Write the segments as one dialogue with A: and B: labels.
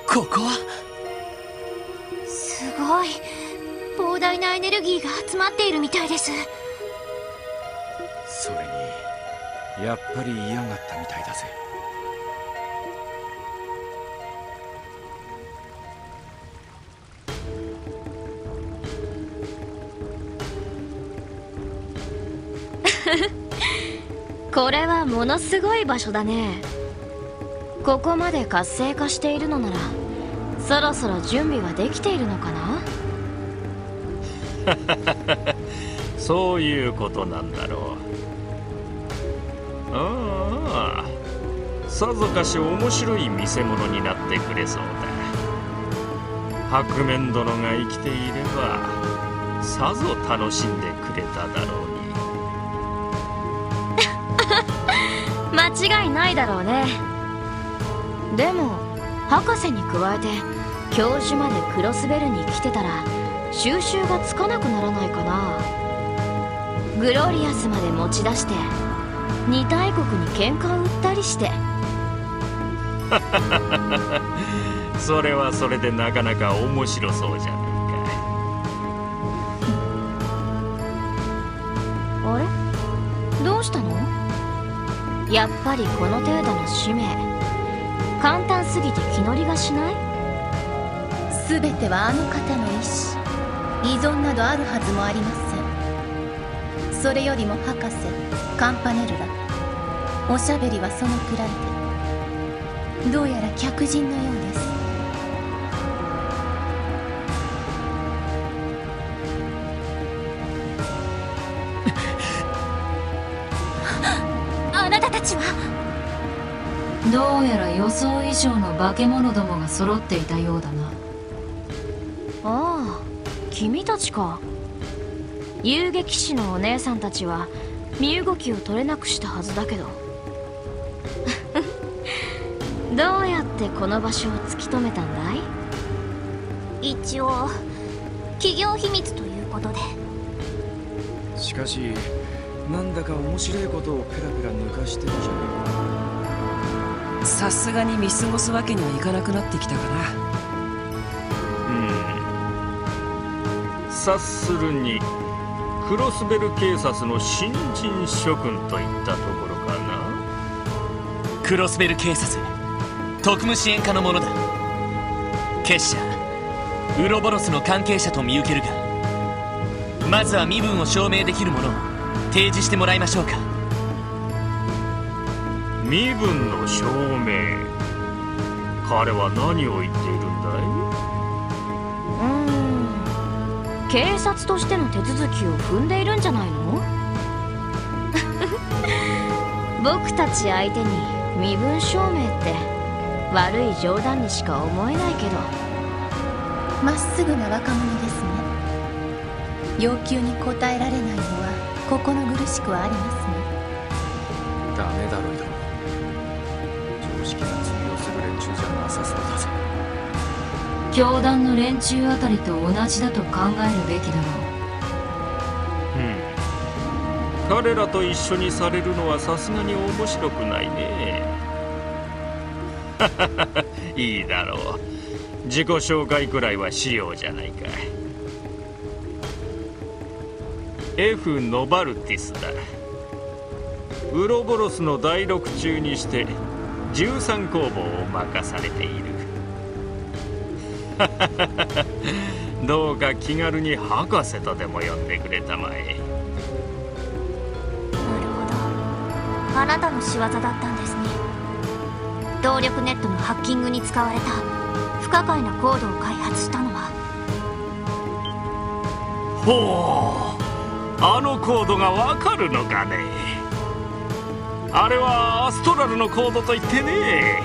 A: ここは
B: すごい膨大なエネルギーが集まっているみたいです。
C: それにやっぱり嫌がったみたいだぜ。
B: これはものすごい場所だね。ここまで活性化しているのならそろそろ準備はできているのかな。
D: そういうことなんだろう。ああ、さぞかし面白い見せ物になってくれそうだ。白面殿が生きていればさぞ楽しんでくれただろうに。
B: 間違いないだろうね。でも博士に加えて教授までクロスベルに来てたら収拾がつかなくならないかな。グロリアスまで持ち出して二大国に喧嘩を売ったりして。
D: それはそれでなかなか面白そうじゃないか。
B: あれ、どうしたの？やっぱりこの程度の使命簡単すぎて気乗りがしない？
E: 全てはあの方の意志、依存などあるはずもありません。それよりも博士、カンパネルラ、おしゃべりはそのくらいで、どうやら客人のようです。
B: あなたたちは？
F: どうやら予想以上の化け物どもが揃っていたようだな。
B: ああ、君たちか。遊撃士のお姉さんたちは身動きを取れなくしたはずだけど。どうやってこの場所を突き止めたんだい？一応企業秘密ということで。
C: しかしなんだか面白いことをペラペラ抜かしてるじゃね
A: さすがに見過ごすわけにはいかなくなってきたかな。
D: 察するにクロスベル警察の新人諸君といったところかな。
A: クロスベル警察、特務支援課のものだ。結社ウロボロスの関係者と見受けるが、まずは身分を証明できるものを提示してもらいましょうか。
D: 身分の証明。彼は何を言っているんだい？
B: 警察としての手続きを踏んでいるんじゃないの？僕たち相手に身分証明って悪い冗談にしか思えないけど。
E: まっすぐな若者ですね。要求に応えられないのは心苦しくはありますね。
C: ダメだろよ。常識が通用する連中じゃなさそうだぜ。
F: 教団の連中あたりと同じだと考えるべきだろ
D: う。彼らと一緒にされるのはさすがに面白くないね。いいだろう。自己紹介くらいはしようじゃないか。F・ノバルティスだ。ウロボロスの第6中にして13工房を任されている。どうか気軽に博士とでも呼んでくれたまえ。
B: なるほど、あなたの仕業だったんですね。動力ネットのハッキングに使われた不可解なコードを開発したのは。
D: ほう、あのコードがわかるのかね。あれはアストラルのコードといってね、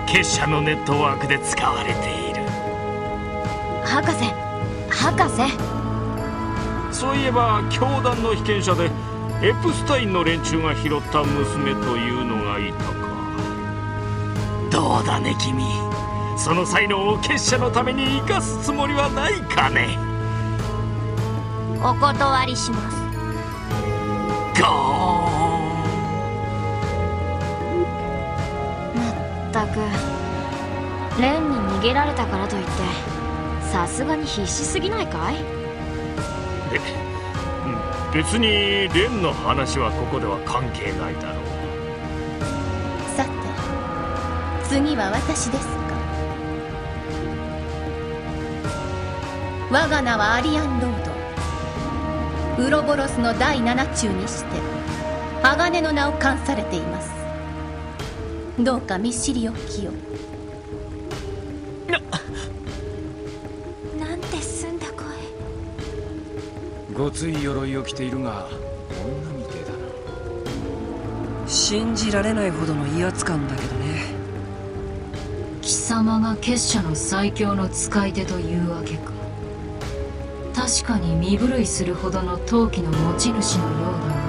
D: 結社のネットワークで使われている。
B: 博士。
D: そういえば教団の被験者でエプスタインの連中が拾った娘というのがいたか。どうだね君、その才能を結社のために生かすつもりはないかね。
B: お断りします。
D: ゴーン。
B: まったくレンに逃げられたからといってさすがに必死すぎないかい？
D: 別にレンの話はここでは関係ないだろう。
E: さて次は私ですか。我が名はアリアンロード。ウロボロスの第7中にして鋼の名を冠されています。どうか見知りおきを。
B: なんて澄んだ声。
C: ごつい鎧を着ているが女みてえだな。
G: 信じられないほどの威圧感だけどね。
F: 貴様が結社の最強の使い手というわけか。確かに身震いするほどの闘気の持ち主のようだが、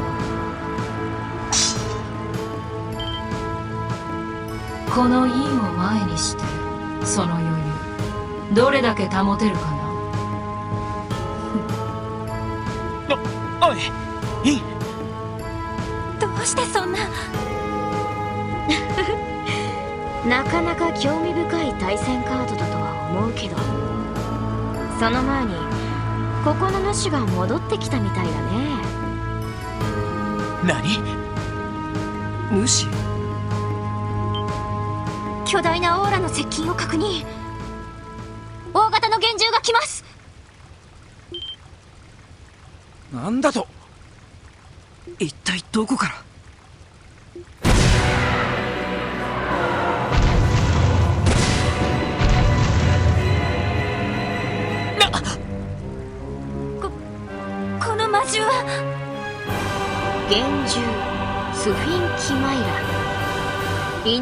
F: この院を前にしてその余裕どれだけ保てるかな。
A: おいいい。
B: どうしてそんななかなか興味深い対戦カードだとは思うけど、その前にここの主が戻ってきたみたいだね。
A: 何？
G: 主？
B: 巨大なオーラの接近を確認。大型の幻獣が来ます。
C: なんだと？
G: 一体どこから？
B: この魔獣は幻獣スフィンキマイラ。古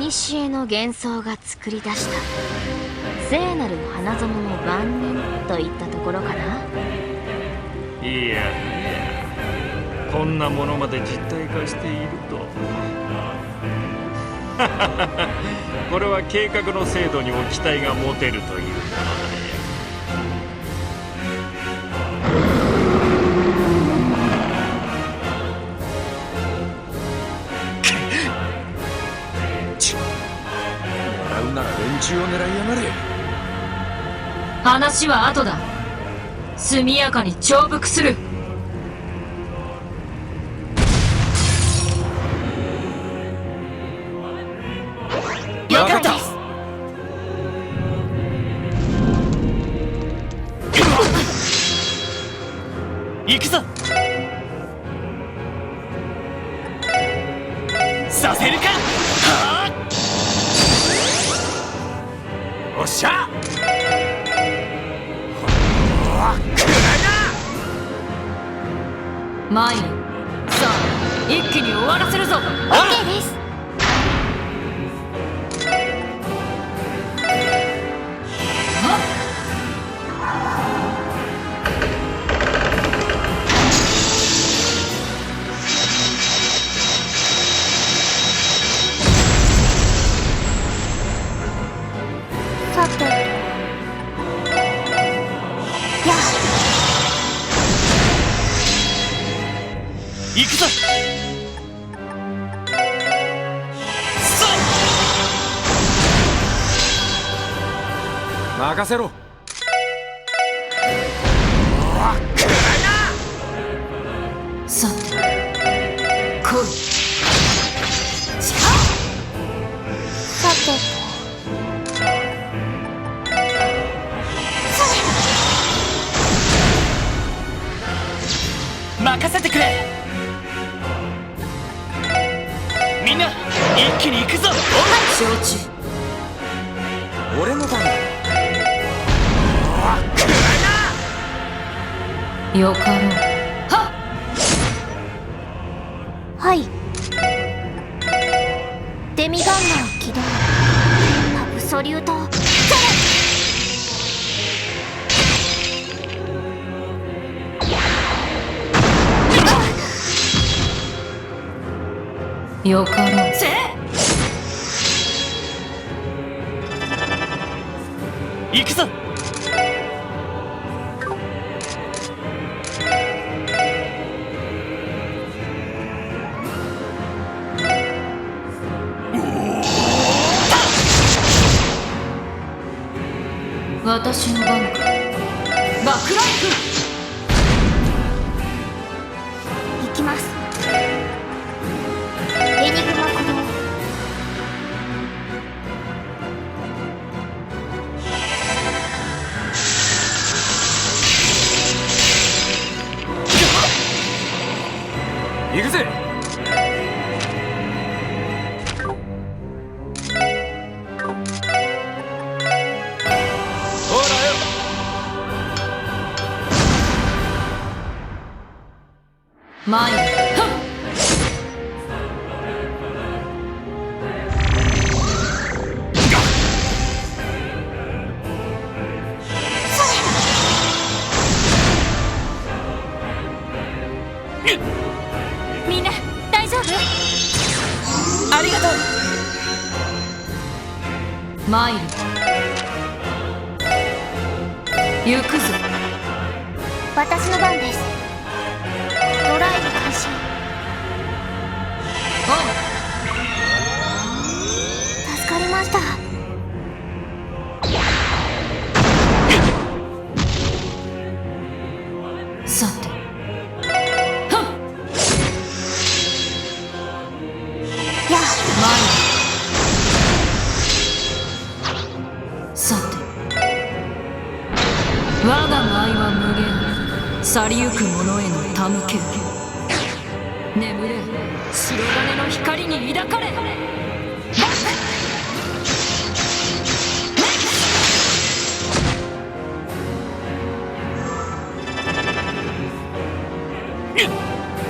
B: の幻想が作り出した聖なる花園の番人といったところかな。
D: いやいや、こんなものまで実体化しているとこれは計画の精度にも期待が持てるというものだよ。
C: 狙うなら連中を狙いやがれ。
F: 話は後だ。速やかに重複する。
A: 了解です。行くぞ。させるか。はあ、おっしゃ。
F: 前にさあ一気に終わらせるぞ。
B: OK です。さてや
A: 行くぞ。
C: 任せろ。
F: さて来い。
B: さて
A: 任せてくれ。みんな一気に行くぞ。
F: 承知。
C: 俺の番だ。
F: よかろう。
B: はいデミガンマー起動。アブソリュート
F: よかろう。
A: 行くぞ。
F: 私の番か。バックライフ。
B: 行きます。エニグマ鼓動。
C: 行くぜ。ほらよ。
F: 前に。
B: みんな大丈夫？ありがとう。
F: マイル。行くぞ。
B: 私の番です。ドライブ開始。助かりました。
F: さて。
B: やあ、
F: マイル。さて。我が愛は無限。去りゆく者への手向け。眠れ、白金の光に抱かれ。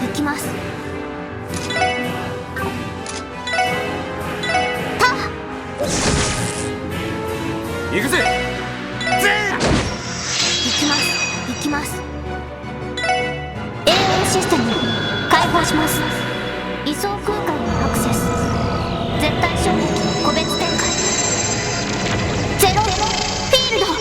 B: 行きます。
C: 行くぜ。
B: 行きます。行きます。AO システム開放します。位相空間にアクセス。絶対衝撃個別展開。ゼロフィールド。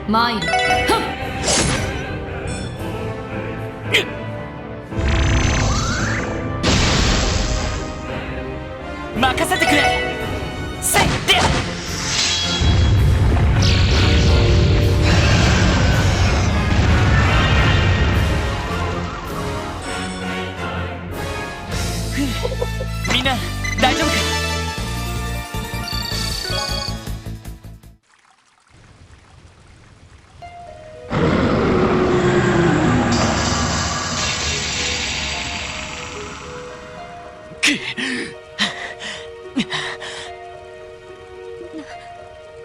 F: マイル。
A: 任せてくれ。せいでや。みんな大丈夫か？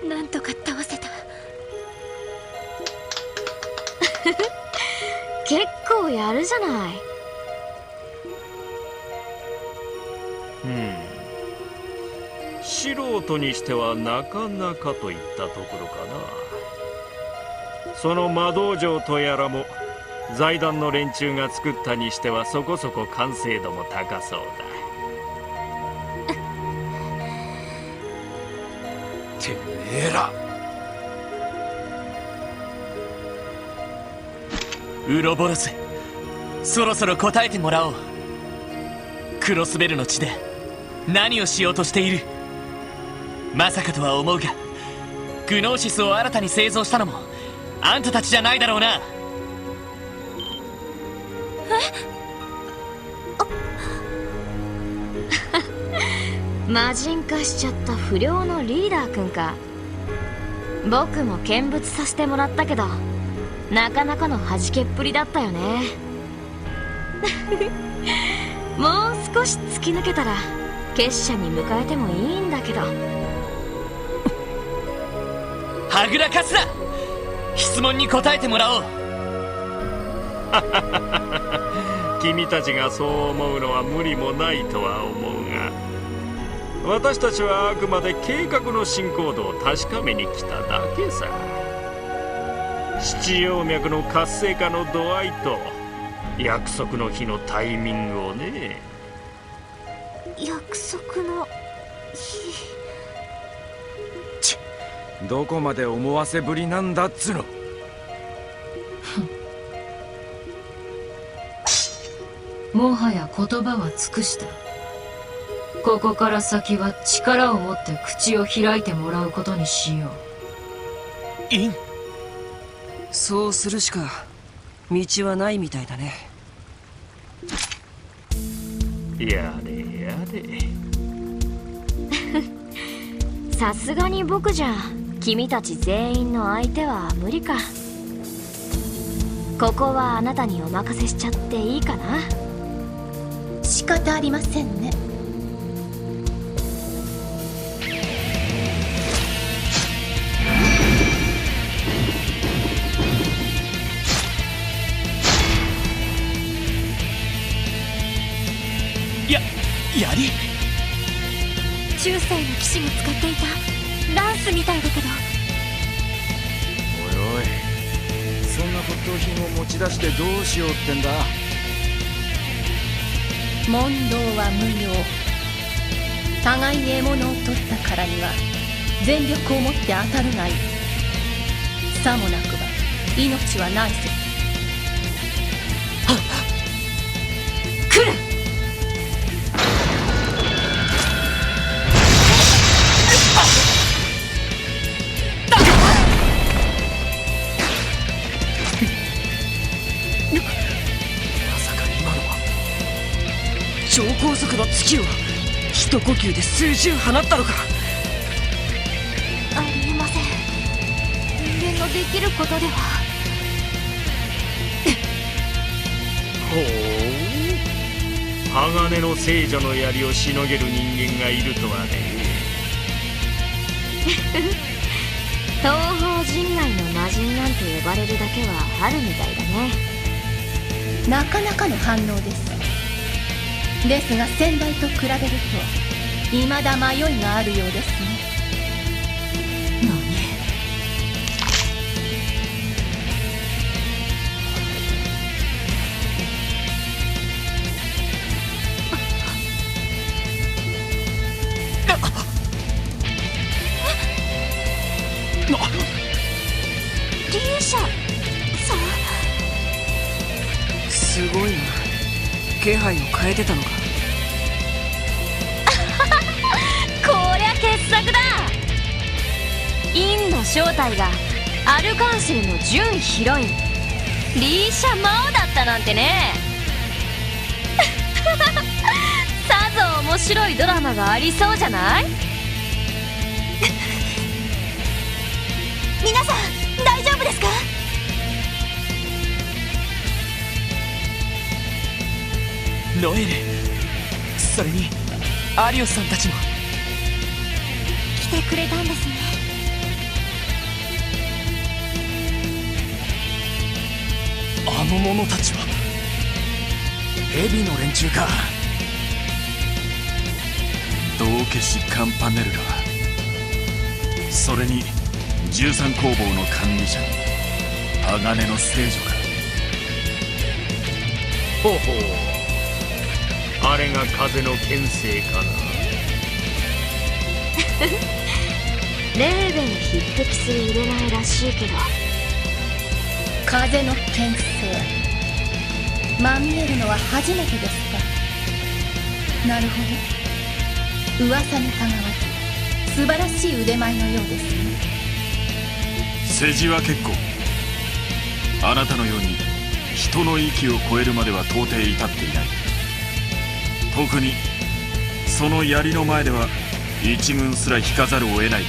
B: なんとか倒せた。結構やるじゃない。
D: 素人にしてはなかなかといったところかな。その魔道場とやらも財団の連中が作ったにしてはそこそこ完成度も高そうだ。
C: てめえら。
A: ウロボロス、そろそろ答えてもらおう。クロスベルの地で何をしようとしている？まさかとは思うが、グノーシスを新たに製造したのもあんたたちじゃないだろうな。
B: 魔人化しちゃった不良のリーダーくんか。僕も見物させてもらったけど、なかなかの弾けっぷりだったよね。もう少し突き抜けたら結社に迎えてもいいんだけど。
A: はぐらかすな。質問に答えてもらおう。
D: 君たちがそう思うのは無理もないとは思うが、私たちはあくまで計画の進行度を確かめに来ただけさ。七葉脈の活性化の度合いと約束の日のタイミングをね。
B: 約束の日。
C: どこまで思わせぶりなんだっつの。
F: もはや言葉は尽くした。ここから先は力を持って口を開いてもらうことにしよう。
A: イン。
G: そうするしか道はないみたいだね。
D: やれやれ。
B: さすがに僕じゃ君たち全員の相手は無理か。ここはあなたにお任せしちゃっていいかな。
E: 仕方ありませんね。
A: 槍。
B: 中世の騎士が使っていたランスみたいだけど。
C: おいおい、そんな骨董品を持ち出してどうしようってんだ。
E: 問答は無用。互いに獲物を取ったからには全力を持って当たるがいい。さもなくば命はないぞ。
B: 来る。
G: 超高速の月を一呼吸で数十放ったのか。
B: ありえません。人間のできることでは。
D: ほう、鋼の聖女の槍をしのげる人間がいるとはね。
B: 東方人外の魔人なんて呼ばれるだけはあるみたいだね。
E: なかなかの反応です。ですが先代と比べると未だ迷いがあるようですね。
B: リエシャさん。
G: すごいな。気配を変えてたのか。
B: こりゃ傑作だ。インの正体がアルカンシルの準ヒロインリーシャ・マオだったなんてね。さぞ面白いドラマがありそうじゃない？皆さん大丈夫ですか？
A: ノエル、それにアリオスさんたちも
B: 来てくれたんですね。
A: あの者たちはヘビの連中か。
H: 道化師カンパネルラ、それに13工房の管理者に鋼のステージか。
D: ほうほう、あれが風の牽制かな。
B: レーベに匹敵する腕前らしいけど。
E: 風の牽制、まみえるのは初めてですか。なるほど、噂にたがわず素晴らしい腕前のようですね。
H: 世辞は結構。あなたのように人の域を超えるまでは到底至っていない。特にその槍の前では一軍すら引かざるを得ないだろう。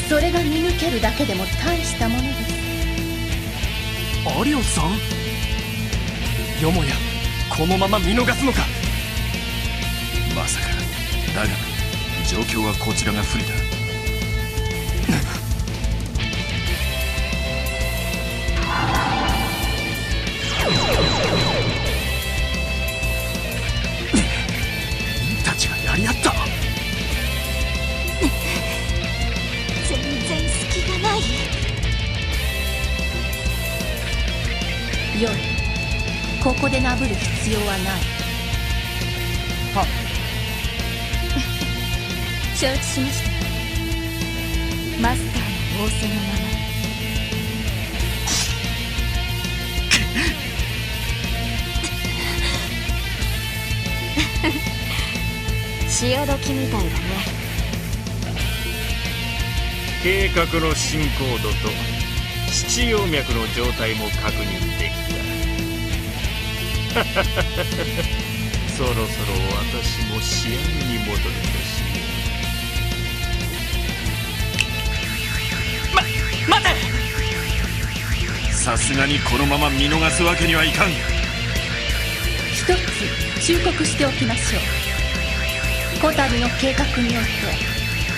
E: それが見抜けるだけでも大したものです。
A: アリオスさん、よもやこのまま見逃すのか。
H: まさか。だが状況はこちらが不利だ。
A: たちがやり合った。
B: 全然隙がない。
E: よい、ここでなぶる必要はない。
B: ち
E: 承知しました。マスターの仰せのまま。
B: 潮時みたいだね。
D: 計画の進行度と七葉脈の状態も確認できた。そろそろ私も仕上げに戻るとし
A: 待て。
H: さすがにこのまま見逃すわけにはいかん。
E: 一つ忠告しておきましょう。こたびの計画によって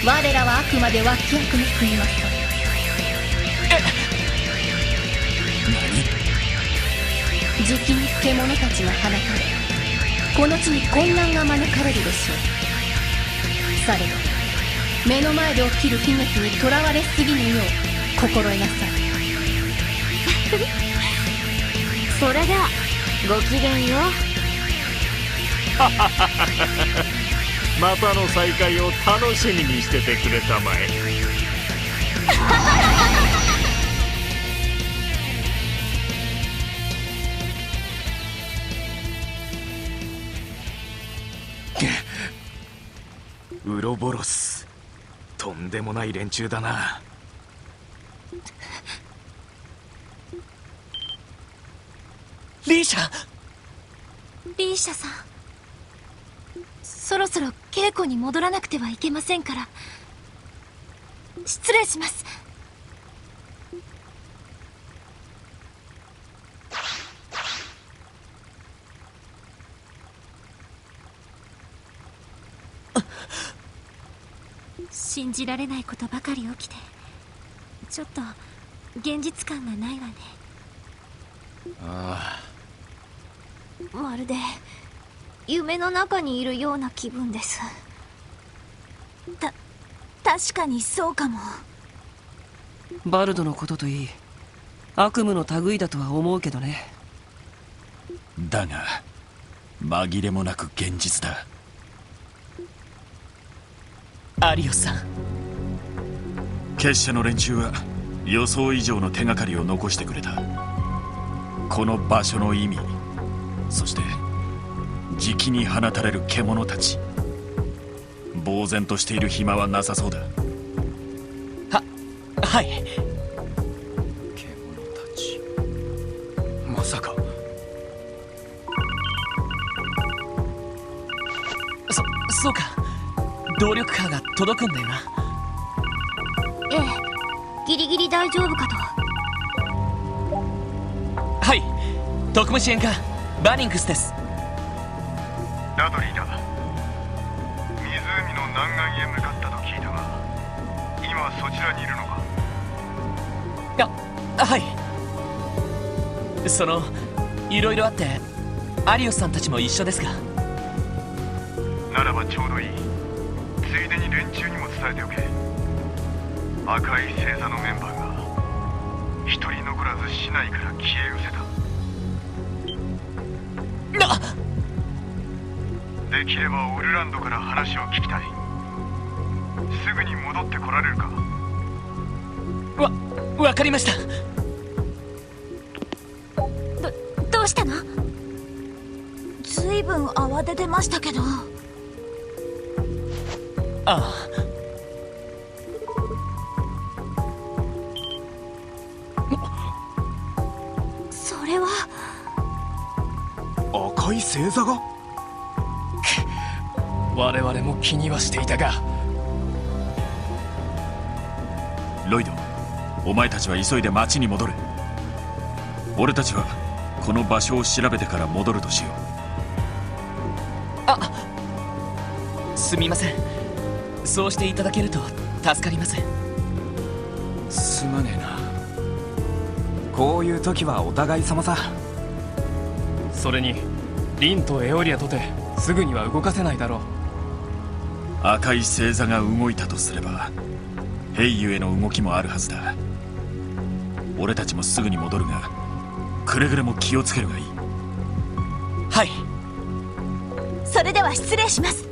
E: 我らはあくまで脇役に過ぎません。じきに獣たちが放たれ、この地に混乱が招かれるでしょう。されど目の前で起きる悲劇にとらわれすぎぬよう心得なさい。
B: それではごきげんよう。
D: またの再会を楽しみにしててくれたまえ。
C: ウロボロス、とんでもない連中だな。
A: リーシャ。
E: リーシャさん、そろそろ稽古に戻らなくてはいけませんから。失礼します。信じられないことばかり起きて、ちょっと現実感がないわね。
C: あ
E: あ、まるで夢の中にいるような気分です。確かにそうかも。
G: バルドのことといい、悪夢の類だとは思うけどね。
H: だが紛れもなく現実だ。
A: アリオスさん、
H: 結社の連中は予想以上の手がかりを残してくれた。この場所の意味、そしてじきに放たれる獣たち。呆然としている暇はなさそうだ。
A: はい。
C: 獣たち、まさか。
A: そうか、動力波が届くんだよな。
E: ええ、ギリギリ大丈夫かと。
A: はい、特務支援課バニンクスです。
I: ラドリーだ。湖の南岸へ向かったと聞いたが、今そちらにいるのか？
A: はい。いろいろあってアリオスさんたちも一緒ですが。
I: ならばちょうどいい。ついでに連中にも伝えておけ。赤い星座のメンバーが一人残らず市内から消え失せた。できればオルランドから話を聞きたい。すぐに戻ってこられるか？
A: わかりました。
E: どうしたの？ずいぶん慌ててましたけど。
A: ああ。
E: それは
C: 赤い星座が？我々も気にはしていたが。
H: ロイド、お前たちは急いで町に戻れ。俺たちはこの場所を調べてから戻るとしよ
A: う。すみません。そうしていただけると助かります。
C: すまねえな。こういう時はお互い様さ。それにリンとエオリアとてすぐには動かせないだろう。
H: 赤い星座が動いたとすればヘイユへの動きもあるはずだ。俺たちもすぐに戻るが、くれぐれも気をつけるがいい。
A: はい。
E: それでは失礼します。